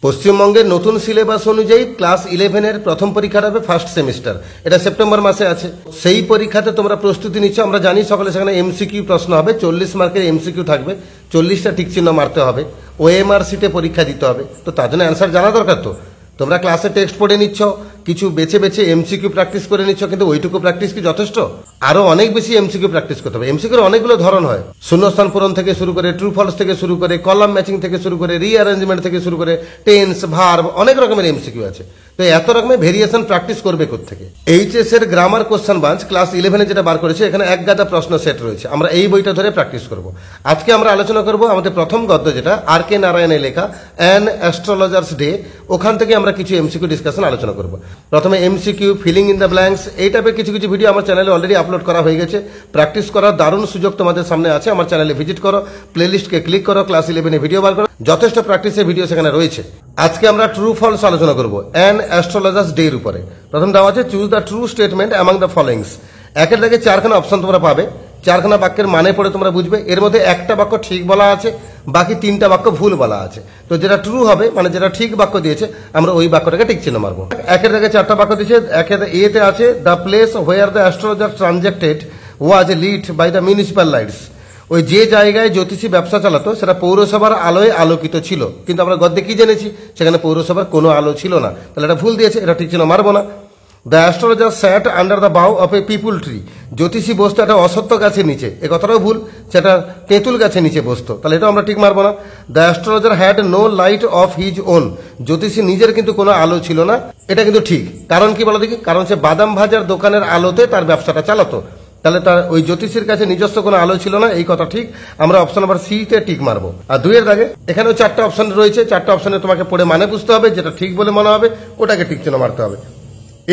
পশ্চিমবঙ্গের নতুন সিলেবাস অনুযায়ী ক্লাস 11-এর প্রথম পরীক্ষাটা হবে ফার্স্ট সেমিস্টার। এটা সেপ্টেম্বর মাসে আছে। সেই পরীক্ষাতে তোমরা প্রস্তুতি নিচ্ছ, আমরা জানি সকলে। সেখানে এমসিকিউ প্রশ্ন হবে, 40 মার্কের এমসিকিউ থাকবে, 40টা টিক চিহ্ন মারতে হবে, ওএমআর সিটে পরীক্ষা দিতে হবে। তো তার জন্য অ্যান্সার জানা দরকার। তো তোমরা ক্লাসে টেক্সট পড়ে নিচ্ছ, কিছু বেছে বেছে এমসিকিউ প্র্যাকটিস করে নিচ্ছ, কিন্তু ওইটুকু প্র্যাকটিস কি যথেষ্ট? আরো অনেক বেশি এমসিকিউ প্র্যাকটিস করতে হবে। এমসিকিউর অনেকগুলো ধরন হয়, শূন্যস্থান পূরণ থেকে শুরু করে, ট্রু ফলস থেকে শুরু করে, কলাম ম্যাচিং থেকে শুরু করে, রিঅ্যারেঞ্জমেন্ট থেকে শুরু করে, টেন্স, ভার্ব, অনেক রকমের এমসিকিউ আছে। তো এত রকমের ভেরিয়েশন প্র্যাকটিস করবে কোত্থেকে? এইচএস এর গ্রামার কোশ্চেন বাঞ্চ ক্লাস 11-এ যেটা বার করেছে, এখানে এক গাদা প্রশ্ন সেট রয়েছে। আমরা এই বইটা ধরে প্র্যাকটিস করব। আজকে আমরা আলোচনা করব আমাদের প্রথম গদ্য, যেটা আর কে নারায়ণের লেখা অ্যান অ্যাস্ট্রোলজার্স ডে। ওখান থেকে আমরা কিছু এমসিকিউ ডিসকাশন আলোচনা করব। প্রথমে MCQ, filling in the blanks, এই টাইপের কিছু কিছু ভিডিও আমার চ্যানেলে অলরেডি আপলোড করা হয়ে গেছে। প্র্যাকটিস করার দারুণ সুযোগ তোমাদের সামনে আছে। আমার চ্যানেলে ভিজিট করো, প্লেলিস্টকে ক্লিক করো, ক্লাস 11-এ ভিডিও বার করো, যথেষ্ট প্র্যাকটিসের ভিডিও সেখানে রয়েছে। আজকে আমরা ট্রু ফলস আলোচনা করব অ্যান অ্যাস্ট্রোলজার্স ডে এর উপরে। প্রথম দেওয়া আছে choose the true statement among the followings. একের দাগে 4খানা অপশন তোমরা পাবে, 4খানা বাক্যের মানে পড়ে তোমরা বুঝবে। এর মধ্যে একটা বাক্য ঠিক বলা আছে, বাকি 3টা বাক্য ভুল বলা আছে। তো যেটা ট্রু হবে, মানে যেটা ঠিক বাক্য দিয়েছে, আমরা ওই বাক্যটাকে টিক চিহ্ন মারবো। একের দাগে 4টা বাক্য দিয়েছে। একের এতে আছে the place where the astrologer transacted was lit by the municipal lights. ওই যে জায়গায় জ্যোতিষী ব্যবসা চালাতো সেটা পৌরসভার আলোয় আলোকিত ছিল। কিন্তু আমরা গদ্যে কি জেনেছি? সেখানে পৌরসভার কোনো আলো ছিল না। তাহলে এটা ভুল দিয়েছে, এটা ঠিক চিহ্ন মারবো না। The astrologer sat under the bough of a peepal tree. জ্যোতিষী বসতো একটা অসত্য গাছের নিচে, এ কথাটাও ভুল, সেটা তেঁতুল গাছের নিচে বসতো। তাহলে এটাও আমরা ঠিক মারবো না। The astrologer had no light of his own. জ্যোতিষী নিজের কিন্তু কোনো আলো ছিল না, এটা কিন্তু ঠিক। কারণ কি বলো দেখি? কারণ সে বাদাম ভাজার দোকানের আলোতে তার ব্যবসাটা চালাতো। তাহলে তার ওই জ্যোতিষীর কাছে নিজস্ব কোনো আলো ছিল না, এই কথা ঠিক। আমরা অপশন নাম্বার সি তে টিক মারবো। আর 2-এর দাগে এখানেও 4টা অপশন রয়েছে। 4টা অপশনে তোমাকে পড়ে মানে বুঝতে হবে, যেটা ঠিক বলে মনে হবে ওটাকে টিক চিহ্ন মারতে হবে।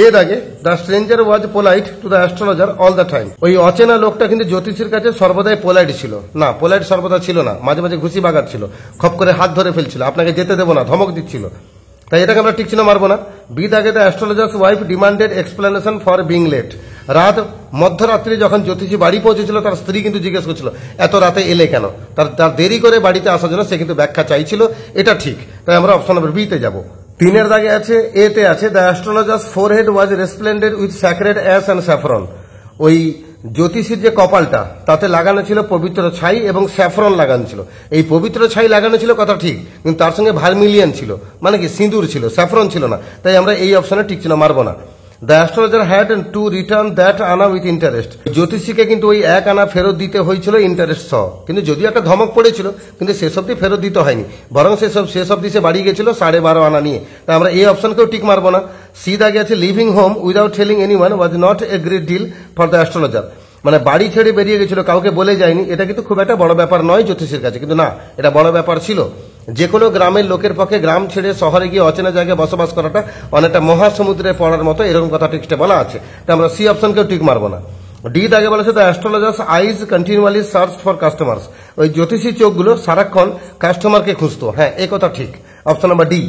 এর আগে the stranger was polite two the astrologer all the time. ওই অচেনা লোকটা কিন্তু জ্যোতিষীর কাছে সর্বদাই পোলাইট ছিল না। পোলাইট সর্বদা ছিল না, মাঝে মাঝে ঘুষি বাগাচ্ছিল, খপ করে হাত ধরে ফেলছিল, আপনাকে যেতে দেবো না, ধমক দিচ্ছিল। তাই এটাকে আমরা টিক চিহ্ন মারবো না। বি দাগে the astrologer's wife demanded explanation for being late. রাত মধ্যরাত্রি যখন জ্যোতিষী বাড়ি পৌঁছেছিল, তার স্ত্রী কিন্তু জিজ্ঞেস করছিল এত রাতে এলে কেন। তার দেরি করে বাড়িতে আসার জন্য সে কিন্তু ব্যাখ্যা চাইছিল, এটা ঠিক। তাই আমরা অপশন নম্বর বি তে যাবো। 3-এর দাগে আছে এতে আছে the astrologer's forehead was resplendent with sacred ash and saffron. ওই জ্যোতিষীর যে কপালটা, তাতে লাগানো ছিল পবিত্র ছাই এবং স্যাফরন লাগানো ছিল। এই পবিত্র ছাই লাগানো ছিল, কথা ঠিক, কিন্তু তার সঙ্গে ভার্মিলিয়ান ছিল, মানে কি সিঁদুর ছিল, স্যাফরন ছিল না। তাই আমরা এই অপশনে টিক চিহ্ন মারবো না। The astrologer had to return that আনা উইথ ইন্টারেস্ট। জ্যোতিষীকে কিন্তু ওই 1 আনা ফেরত দিতে হয়েছিল ইন্টারেস্ট সহ। কিন্তু যদিও একটা ধমক পড়েছিল, কিন্তু সেসব দিয়ে ফেরত দিতে হয়নি, বরং সেসব দিয়ে সে বাড়ি গেছিল 12.5 আনা নিয়ে। তাই আমরা এই অপশনকেও টিক মারবো না। সি দাগে আছে leaving home without telling anyone was not a great deal for the astrologer. মানে বাড়ি ছেড়ে বেরিয়ে গেছিল, কাউকে বলে যায়নি। এটা কিন্তু খুব একটা বড় ব্যাপার নয় জ্যোতিষীর কাছে, কিন্তু না, এটা বড় ব্যাপার ছিল। যে কোনো গ্রামের লোকের পক্ষে গ্রাম ছেড়ে শহরে গিয়ে অচেনা জায়গায় বসবাস করাটা অনেকটা মহাসমুদ্রে পড়ার মতো, এরকম কথা টেক্সটে বলা আছে। তাই আমরা সি অপশনকেও টিক মারবো না। ডি দাগে বলেছে the astrologers eyes continually search for customers. ওই জ্যোতিষী চোখগুলো সারাক্ষণ কাস্টমারকে খুঁজতো, হ্যাঁ এই কথা ঠিক, অপশন নাম্বার ডি।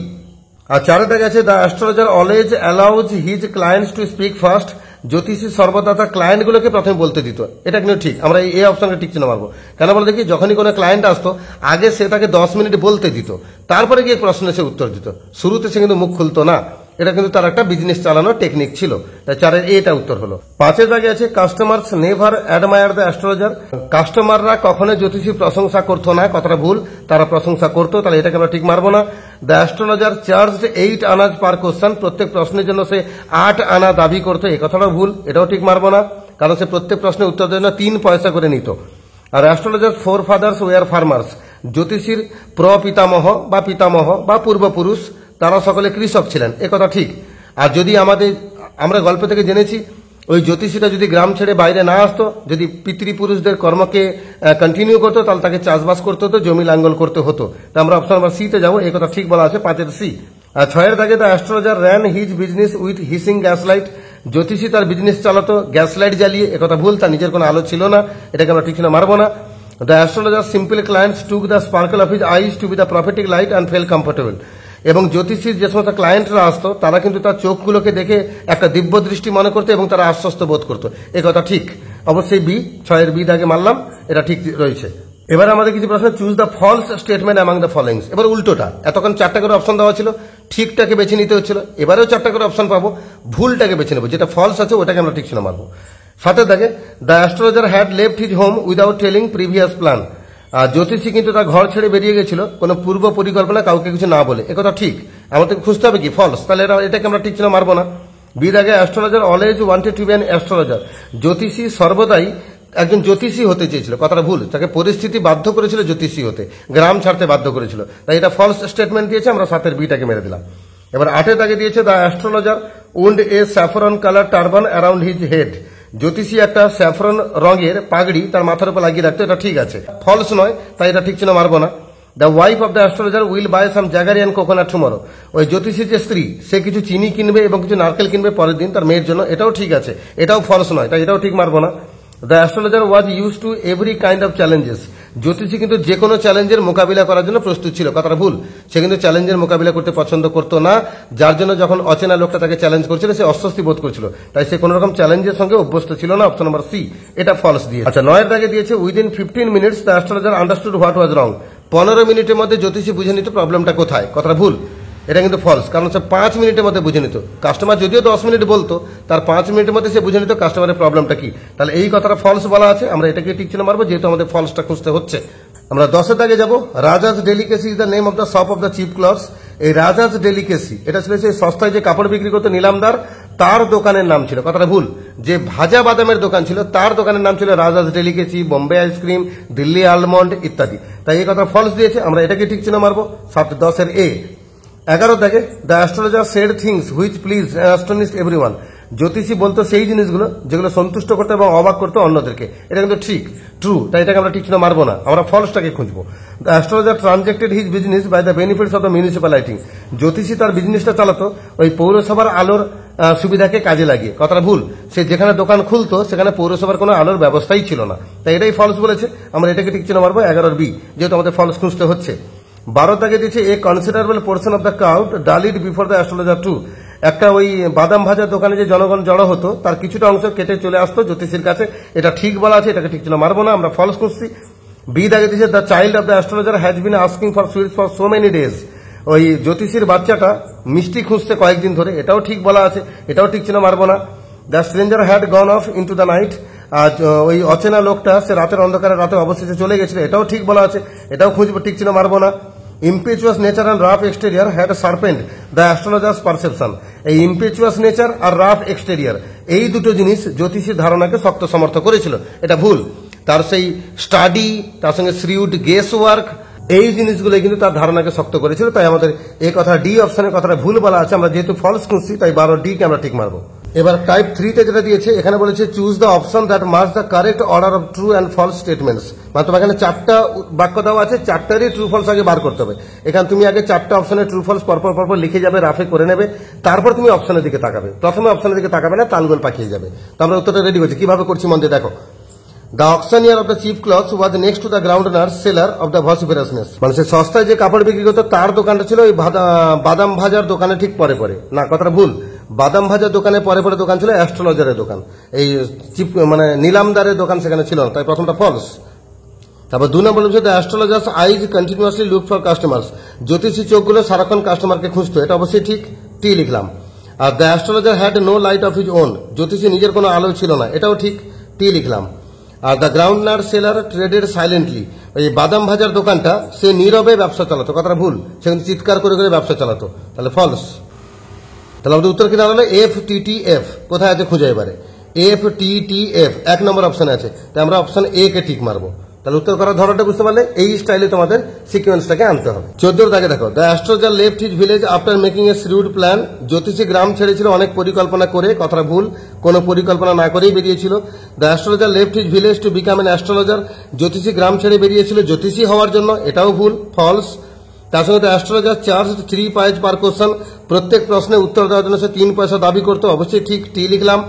আর 4-এ দাগে আছে the astrologer always allows his clients to speak first. জ্যোতিষী সর্বদা তার ক্লায়েন্টগুলোকে প্রথমে বলতে দিত, এটা কিন্তু ঠিক। আমরা এই অপশনকে ঠিক চিহ্ন মারবো। কেন বলে দেখি, যখনই কোনো ক্লায়েন্ট আসতো, আগে সে তাকে 10 মিনিট বলতে দিত, তারপরে গিয়ে প্রশ্নে সে উত্তর দিত। শুরুতে সে কিন্তু মুখ খুলতো না। এটা কিন্তু তার একটা বিজনেস চালানোর টেকনিক ছিল। তাই 4-এর এটা উত্তর হলো। 5-এর দাগে আছে customers never admire the astrologer. কাস্টমাররা কখনো জ্যোতিষী প্রশংসা করতো না, কথাটা ভুল, তারা প্রশংসা করতো। তাহলে এটাকে আমরা ঠিক মারবো না। দ্য অ্যাস্ট্রোলজার চার্জড 8 আনাজ পার কোশ্চেন। প্রত্যেক প্রশ্নের জন্য সে 8 আনা দাবি করতো, এই কথাটাও ভুল, এটাও ঠিক মারবো না। কারণ সে প্রত্যেক প্রশ্নের উত্তর দেওয়ার জন্য 3 পয়সা করে নিত। আর astrologer forefathers were farmers. জ্যোতিষীর প্রপিতামহ বা পিতামহ বা পূর্বপুরুষ তারা সকলে কৃষক ছিলেন, এ কথা ঠিক। আর যদি আমরা গল্প থেকে জেনেছি, ওই জ্যোতিষীরা যদি গ্রাম ছেড়ে বাইরে না আসতো, যদি পিতৃপুরুষদের কর্মকে কন্টিনিউ করতো, তাহলে তাকে চাষবাস করতে হতো, জমি লাঙ্গল করতে হতো। তা আমরা অপশন নাম্বার সি তে যাবো, এই কথা ঠিক বলা আছে 5-এর সি। আর 6-এর দাগে the astrologer ran his business with hissing gas light. জ্যোতিষী তার বিজনেস চালাতো গ্যাস লাইট জ্বালিয়ে, এ কথা ভুল, তার নিজের কোনো আলো ছিল না, এটাকে আমরা ঠিক চিহ্ন মারবো না। The astrologer simple clients took the sparkle of his eyes to be the prophetic light and felt comfortable. এবং জ্যোতিষীর যে সমস্ত ক্লায়েন্টরা আসতো, তারা কিন্তু তার চোখগুলোকে দেখে একটা দিব্য দৃষ্টি মনে করতো এবং তারা আশ্বস্ত বোধ করতো, এ কথা ঠিক। অবশ্যই বি, 6-এর বি দাগে মারলাম, এটা ঠিক রয়েছে। এবার আমাদের কিছু প্রশ্ন, choose the false statement among the followings. এবার উল্টোটা, এতক্ষণ 4টা করে অপশন দেওয়া ছিল, ঠিকটাকে বেছে নিতে হচ্ছিল, এবারেও 4টা করে অপশন পাবো, ভুলটাকে বেছে নেবো, যেটা ফলস আছে ওটাকে আমরা ঠিক ছিল মারবো। 7 দেখে, the astrologer had left his home without telling previous plan. জ্যোতিষী কিন্তু তার ঘর ছেড়ে বেরিয়ে গেছিল কোনো পূর্ব পরিকল্পনা, কাউকে কিছু না বলে। একথা ঠিক, আমাদের খুঁজতে হবে কি ফলস, তাহলে এটাকে আমরা ঠিক ছিল মারবো না। বি দেখে, astrologer always wanted to be an astrologer. জ্যোতিষী সর্বদাই একজন জ্যোতিষী হতে চেয়েছিল, কথাটা ভুল, তাকে পরিস্থিতি বাধ্য করেছিল জ্যোতিষী হতে, গ্রাম ছাড়তে বাধ্য করেছিল, তাই এটা ফলস স্টেটমেন্ট দিয়েছে, আমরা 7 বিটাকে মেরে দিলাম। এবার 8 তাকে দিয়েছে, the astrologer owned a saffron colour turban around his head. জ্যোতিষী একটা স্যাফরন রঙের পাগড়ি তার মাথার উপর লাগিয়ে রাখতো, এটা ঠিক আছে, ফলস নয়, তাই এটা ঠিক ছিল মারবো না। The wife of the astrologer will buy some jaggery and coconut tomorrow. ওই জ্যোতিষীর যে স্ত্রী, সে কিছু চিনি কিনবে এবং কিছু নারকেল কিনবে পরের দিন তার মেয়ের জন্য, এটাও ঠিক আছে, এটাও ফলস নয়, তাই এটাও ঠিক মারবো না। The astrologer was use to every kind of challenges. জ্যোতিষী কিন্তু যে কোনো চ্যালেঞ্জের মোকাবিলা করার জন্য প্রস্তুত ছিল, কথাটা ভুল, সে কিন্তু চ্যালেঞ্জের মোকাবিলা করতে পছন্দ করতো না, যার জন্য যখন অচেনা লোকটা তাকে চ্যালেঞ্জ করছিল সে অস্বস্তি বোধ করছিল, তাই সে কোনো রকম চ্যালেঞ্জের সঙ্গে অভ্যস্ত ছিল না। অপশন নম্বর সি, এটা ফলস দিয়ে। আচ্ছা, 9 দাগে দিয়েছে, within 15 minutes the astrologer understood what was wrong. 15 মিনিটের মধ্যে জ্যোতিষী বুঝে নিত প্রবলেমটা কোথায়, কথাটা ভুল, এটা কিন্তু ফলস, কারণ সে 5 মিনিটের মধ্যে বুঝে নিত। কাস্টমার যদিও 10 মিনিট বলতো, তার 5 মিনিটের মধ্যে সে বুঝে নিত কাস্টমারের প্রবলেমটা কি, তাহলে এই কথাটা ফলস বলা আছে, আমরা এটাকে ঠিক ছিল মারবো, যেহেতু আমাদের ফলসটা খুঁজতে হচ্ছে। আমরা 10 দাগে যাবো, Raja's delicacy is the name of the shop of the cheap clothes. এই রাজাজ ডেলিকেসি এটা ছিল সেই সস্তায় যে কাপড় বিক্রি করতো নিলামদার, তার দোকানের নাম ছিল, কথাটা ভুল, যে ভাজা বাদামের দোকান ছিল তার দোকানের নাম ছিল Raja's delicacy, Bombay ice cream, Delhi almond ইত্যাদি, তাই এই কথা ফলস দিয়েছে, আমরা এটাকে ঠিক ছিল মারবো। 10 এ। 11 দেখে, the astrologer said things which please astonished everyone. জ্যোতিষী বলতো সেই জিনিসগুলো যেগুলো সন্তুষ্ট করতো এবং অবাক করতো অন্যদেরকে, এটা কিন্তু ঠিক, ট্রু, তাই এটাকে আমরা ঠিক ছিল মারবো না, আমরা ফলসটাকে খুঁজবো। The astrologer transacted his business by the benefits of the municipal lighting. জ্যোতিষী তার বিজনেসটা চালাতো ওই পৌরসভার আলোর সুবিধাকে কাজে লাগিয়ে, কথাটা ভুল, সে যেখানে দোকান খুলতো সেখানে পৌরসভার কোনো আলোর ব্যবস্থাই ছিল না, তাই এটাই ফলস বলেছে, আমরা এটাকে ঠিক ছিল মারবো। 11 বি, যেহেতু আমাদের ফলস খুঁজতে হচ্ছে। 12 তাকে দিয়েছে, a considerable portion of the crowd dallied before the astrologer too. একটা ওই বাদাম ভাজার দোকানে যে জনগণ জড়ো হতো তার কিছুটা অংশ কেটে চলে আসতো জ্যোতিষীর কাছে, এটা ঠিক বলা আছে, এটাকে ঠিক ছিল মারবো না, আমরা ফলস খুঁজছি। বি দাগে দিয়েছে, the child of the astrologer has been asking for sweets for so many days. ওই জ্যোতিষীর বাচ্চাটা মিষ্টি খুঁজছে কয়েকদিন ধরে, এটাও ঠিক বলা আছে, এটাও ঠিক ছিল মারবো না। The stranger had gone off into the night. আর ওই অচেনা লোকটা সে রাতের অন্ধকারে রাতে অবশেষে চলে গেছিল, এটাও ঠিক বলা আছে, এটাও খুঁজবো, ঠিক ছিল মারবো না। Impetuous nature and rough exterior had sharpened the astrologer's perception. এই ইম্পেচুয়াস নেচার আর রাফ এক্সটেরিয়ার এই দুটো জিনিস জ্যোতিষীর ধারণাকে শক্ত সমর্থ করেছিল, এটা ভুল। তার সেই স্টাডি, তার সঙ্গে শ্রিউড গেস ওয়ার্ক, এই জিনিসগুলো কিন্তু তার ধারণাকে শক্ত করেছিল, তাই আমাদের এই কথা ডি অপশনের কথাটা ভুল বলা আছে, আমরা যেহেতু ফলস খুঁজছি তাই 12 ডি কে আমরা ঠিক মারবো। এবার টাইপ 3 তে যেটা দিয়েছে, এখানে বলেছে choose the option that marks the correct order of true and false statements. মানে তোমার এখানে 4টা বাক্য দেওয়া আছে, 4টারই ট্রু ফলস আগে বার করতে হবে। এখানে তুমি আগে 4টা অপশনের ট্রু ফলস পরপর পরপর লিখে যাবে, রাফে করে নেবে, তারপর তুমি অপশনের দিকে তাকাবে, প্রথমে অপশনের দিকে তাকাবে না, তালগোল পাকিয়ে যাবে। তো আমরা উত্তরটা রেডি করছি, কিভাবে করছি মন দিয়ে দেখো। The auctioneer of the cheap clothes was next to the ground nurse seller of the vociferousness। মানে সে সস্তায় যে কাপড় বিক্রি করতো তার দোকানটা ছিল ওই বাদাম ভাজার দোকানে ঠিক পরে পরে, না কথাটা ভুল, বাদাম ভাজার দোকানে পরে পরে দোকান ছিল অ্যাস্ট্রোলজারের দোকান, এই চিপ মানে নিলামদারের দোকান সেখানে ছিল না, তাই প্রথমটা ফলস। তারপর 2 নম্বর বলছে, the astrologers eyes continuously look for customers. জ্যোতিষী চোখগুলো সারাক্ষণ কাস্টমারকে খুঁজতো, এটা অবশ্যই ঠিক, টি লিখলাম। আর the astrologer had no light of his own. জ্যোতিষী নিজের কোনো আলো ছিল না, এটাও ঠিক, টি লিখলাম। আর the ground nut seller traded silently. এই বাদাম ভাজার দোকানটা সে নীরবে ব্যবসা চালাতো, কথাটা ভুল, সে কিন্তু চিৎকার করে করে ব্যবসা চালাতো, তাহলে ফলস। তাহলে আমাদের উত্তর কিনা হলো FTTF। কোথায় আছে খুঁজে, এবারে FTTF 1 নম্বর অপশনে আছে, তাই আমরা অপশন এ কে টিক মারবো। তাহলে উত্তর করার ধরনটা বুঝতে পারলে এই স্টাইলে তোমাদের সিকোয়েন্সটাকে আনতে হবে। 14 দাগে দেখো, the astrologer left his village after making a shrewd plan. জ্যোতিষী গ্রাম ছেড়েছিল অনেক পরিকল্পনা করে, কথাটা ভুল, কোনো পরিকল্পনা না করেই বেরিয়েছিল। The astrologer left his village to become N astrologer. জ্যোতিষী গ্রাম ছেড়ে বেরিয়েছিল জ্যোতিষী হওয়ার জন্য, এটাও ভুল, ফলস। তার সঙ্গে the astrologer charge 3 pies per question. প্রত্যেক প্রশ্নের উত্তর দেওয়ার জন্য সে 3 পয়সা দাবি করতো, অবশ্যই ঠিক, টি লিখলাম।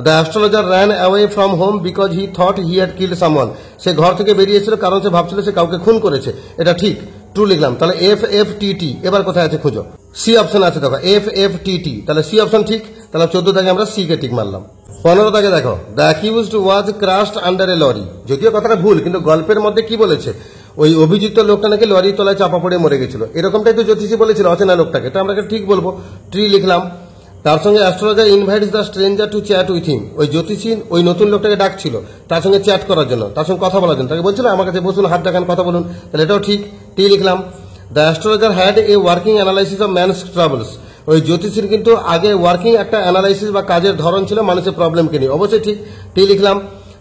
The astrologer ran away from home because he thought he had killed someone. সে ঘর থেকে বেরিয়েছিল কারণ সে ভাবছিল সে কাউকে খুন করেছে, এটা ঠিক, ট্রু লিখলাম। তাহলে FFTT এবার কোথায় আছে খুঁজো, সি অপশন আছে দেখো, FFTT, তাহলে সি অপশন ঠিক, তাহলে 14 দাগে আমরা সি কে টিক মারলাম। 15 দাগে দেখো, the accused was crushed under a lorry. যদিও কথাটা ভুল, কিন্তু গল্পের মধ্যে কি বলেছে, ওই অভিযুক্ত লোকটা নাকি লরির তলায় চাপা পড়ে মরে গেছিল, এরকমটাই তো জ্যোতিষী বলেছিল অচেনা লোকটাকে। তো আমরা ঠিক বলবো, ট্রি লিখলাম। তার সঙ্গে astrologer invites the stranger two chat with him. ওই জ্যোতিষী ওই নতুন লোকটাকে ডাকছিল তার সঙ্গে চ্যাট করার জন্য, তার সঙ্গে কথা বলার জন্য। তাকে বলছিল আমার কাছে বসুন, হাত দেখান, কথা বলুন। তাহলে এটাও ঠিক, টি লিখলাম। The astrologer had a working analysis of man's travels. ওই জ্যোতিষীর কিন্তু আগে ওয়ার্কিং একটা অ্যানালাইসিস বা কাজের ধরন ছিল মানুষের প্রবলেমকে নিয়ে, অবশ্যই ঠিক, টি লিখলাম।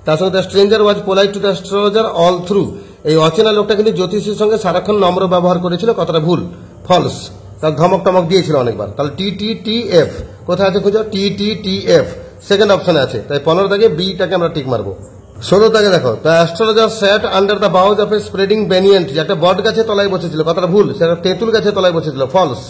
তার সঙ্গে the stranger was polite two the astrologer all through. এই অচেনা লোকটা কিন্তু জ্যোতিষীর সঙ্গে সারাক্ষণ নম্র ব্যবহার করেছিল, কথাটা ভুল, ফলস। তার ধমক টমক দিয়েছিল অনেকবার। তাহলে টি টি টি এফ কোথায় আছে খুঁজো, টি টি টি এফ সেকেন্ড অপশনে আছে। তাই 15 দাগে বিটাকে আমরা টিক মারবো। 16 দাগে দেখো, the astrologer sat under the boughs of a spreading banyan tree. একটা বট গাছে তলায় বসেছিল, কথাটা ভুল, সেটা তেঁতুল গাছে তলায় বসেছিল, false.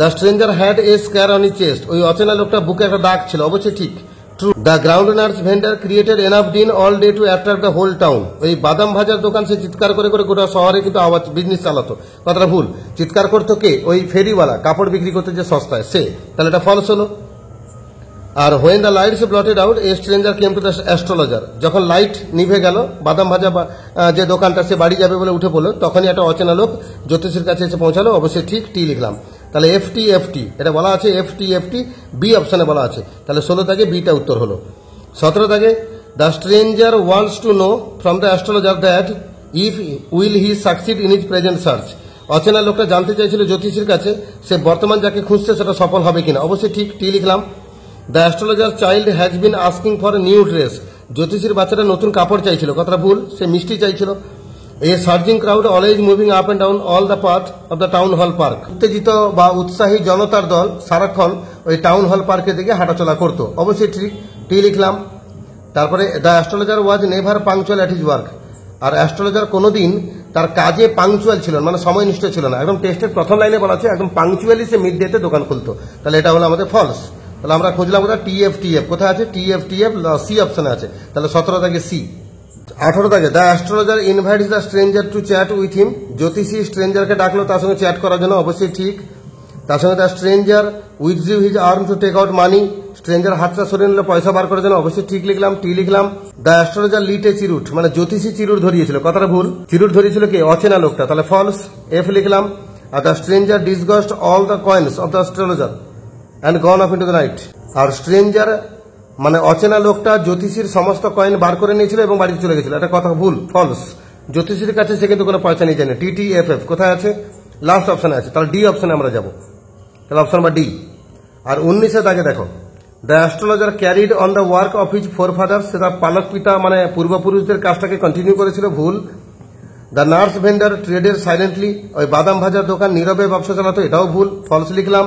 The stranger had a scar on his chest. ওই অচেনা লোকটা বুকে একটা দাগ ছিল, অবশ্যই ঠিক, true. The groundnuts vendor created enough din all day to attract the whole town. ওই বাদাম ভাজার দোকান সে চিৎকার করে করে গোটা শহরে কিন্তু আওয়াজ বিজনেস চালাতো, কথাটা ভুল। চিৎকার করতো কে, ওই ফেরিওয়ালা, কাপড় বিক্রি করতে যে সস্তায় সে। তাহলে এটা ফলস হলো। আর when the lights blotted out a stranger came to the astrologer. যখন লাইট নিভে গেল, বাদাম ভাজা যে দোকানটা, সে বাড়ি যাবে বলে উঠে পড়লো, তখনই একটা অচেনা লোক জ্যোতিষীর কাছে এসে পৌঁছালো, অবশ্যই ঠিক, টি লিখলাম। তাহলে এফটি এফটি এটা বলা আছে, এফটি এফটি বি অপশনে বলা আছে। তাহলে 16 দাগে বিটা উত্তর হলো। 17 দাগে, the stranger wants to know from the astrologer that if will he succeed in his present search. অচেনা লোকটা জানতে চাইছিল জ্যোতিষীর কাছে সে বর্তমান যাকে খুঁজছে সেটা সফল হবে কিনা, অবশ্যই ঠিক, টি লিখলাম। The astrologer child has been asking for a new dress. জ্যোতিষীর বাচ্চাটা নতুন কাপড় চাইছিল, কথাটা ভুল, সে মিষ্টি চাইছিল। A surging crowd always moving up and down all the path of the town hall park. উত্তেজিত বা উৎসাহী জনতার দল সারাক্ষণ ওই টাউন হল পার্কের দিকে হাঁটাচলা করতো, অবশ্যই ঠিক, টি লিখলাম। তারপরে the astrologer was never punctual at his work. আর অ্যাস্ট্রোলজার কোনোদিন তার কাজে পাংচুয়াল ছিল না, মানে সময়নিষ্ঠ ছিল না। একদম টেস্টের প্রথম লাইনে বলা আছে একদম পাংচুয়ালি সে মিড ডেতে দোকান খুলতো। তাহলে এটা হলো আমাদের ফলস। তাহলে আমরা খুঁজলাম কোথায়, টিএফ টিএফ কোথায় আছে, টিএফ টিএফ সি অপশনে আছে। তাহলে 17 দাগে সি। 18 দাগে, the astrologer invites the stranger two chat with him. জ্যোতিষী স্ট্রেঞ্জারকে ডাকলো তার সঙ্গে চ্যাট করার জন্য, অবশ্যই ঠিক। তার সঙ্গে the stranger withdrew his arm to take out money. Stranger হাতটা সরিয়ে নিল পয়সা বার করার জন্য, অবশ্যই ঠিক লিখলাম, টি লিখলাম। দ্য অ্যাস্ট্রোলজার লিট এ চিরুট, মানে জ্যোতিষী চিরুট ধরিয়েছিল, কথাটা ভুল, চিরুট ধরিয়েছিল কে, অচেনা লোকটা, তাহলে ফলস, এফ লিখলাম। আর the stranger disgorged all the coins of the astrologer and gone off into the night. আর স্ট্রেঞ্জার মানে অচেনা লোকটা জ্যোতিষীর সমস্ত কয়েন বার করে নিয়েছিল এবং বাড়িতে চলে গেছিল, এটা কথা ভুল, ফলস। জ্যোতিষীর কাছে সে কিন্তু কোনো পয়সা নিয়ে যায়নি। টি টি এফ এফ কোথায় আছে, লাস্ট অপশনে আছে। তাহলে ডি অপশনে আমরা যাব, তাহলে অপশন বা ডি। আর 19 দাগে দেখো, the astrologer carried on the work of his four father's. সেটা পালক পিতা মানে পূর্বপুরুষদের কাজটাকে কন্টিনিউ করেছিল, ভুল। The nurse vendor traded silently. ওই বাদাম ভাজার দোকান নীরবে ব্যবসা চালাতো, এটাও ভুল, ফলস লিখলাম।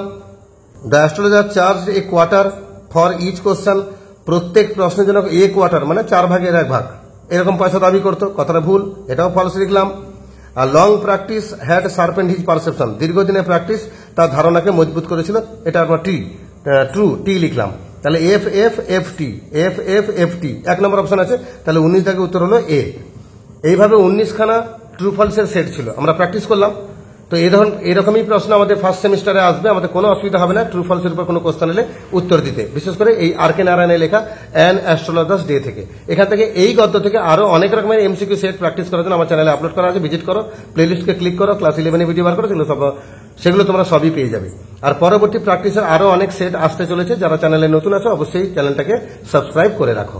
The astrologer charge a quarter for each question. প্রত্যেক প্রশ্নের জন্য এ কোয়ার্টার মানে 4 ভাগের 1 ভাগ এরকম পয়সা দাবি করতো, কথাটা ভুল, এটাও ফলস লিখলাম। আর long practice had sharpened his perception. দীর্ঘদিনের প্র্যাকটিস তার ধারণাকে মজবুত করেছিল, এটা আমরা ট্রু, টি লিখলাম। তাহলে F F F T, F F F T 1 নম্বর অপশন আছে। তাহলে 19 দাগে উত্তর হলো এ। এইভাবে 19 খানা ট্রু ফলসের সেট ছিল, আমরা প্র্যাকটিস করলাম। তো এরকমই প্রশ্ন আমাদের ফার্স্ট সেমিস্টারে আসবে, আমাদের কোনো অসুবিধা হবে না ট্রু ফলসের উপর কোনো কোশ্চেন এলে উত্তর দিতে, বিশেষ করে এই আর কে নারায়ণের লেখা অ্যান অ্যাস্ট্রোলজার্স ডে থেকে। এখান থেকে এই গদ্য থেকে আরো অনেক রকমের এমসিকিউ সেট প্র্যাকটিস করার জন্য আমার চ্যানেলে আপলোড করা আছে, ভিজিট করো, প্লেলিস্টকে ক্লিক করো, ক্লাস 11 ভিডিও বার করো, সেগুলো তোমরা সবই পেয়ে যাবে। আর পরবর্তী প্র্যাকটিসের আরো অনেক সেট আসতে চলেছে, যারা চ্যানেলে নতুন আছে অবশ্যই চ্যানেলটাকে সাবস্ক্রাইব করে রাখো।